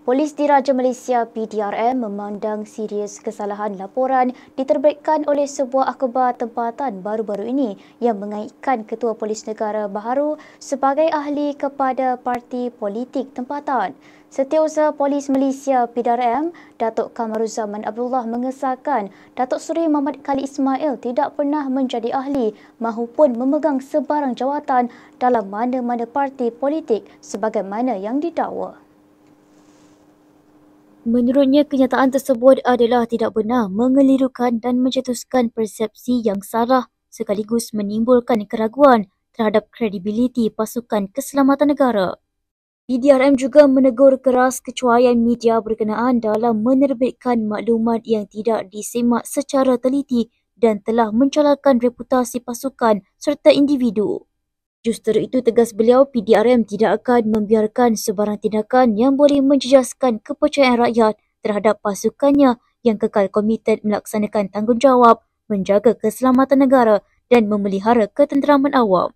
Polis Diraja Malaysia PDRM memandang serius kesalahan laporan diterbitkan oleh sebuah akhbar tempatan baru-baru ini yang mengaitkan Ketua Polis Negara baharu sebagai ahli kepada parti politik tempatan. Setiausaha Polis Malaysia PDRM, Datuk Kamaruzaman Abdullah mengesahkan Datuk Seri Muhammad Khalid Ismail tidak pernah menjadi ahli mahupun memegang sebarang jawatan dalam mana-mana parti politik sebagaimana yang didakwa. Menurutnya, kenyataan tersebut adalah tidak benar, mengelirukan dan mencetuskan persepsi yang salah sekaligus menimbulkan keraguan terhadap kredibiliti pasukan keselamatan negara. PDRM juga menegur keras kecuaian media berkenaan dalam menerbitkan maklumat yang tidak disemak secara teliti dan telah mencalarkan reputasi pasukan serta individu. Justru itu, tegas beliau, PDRM tidak akan membiarkan sebarang tindakan yang boleh menjejaskan kepercayaan rakyat terhadap pasukannya yang kekal komited melaksanakan tanggungjawab, menjaga keselamatan negara dan memelihara ketenteraman awam.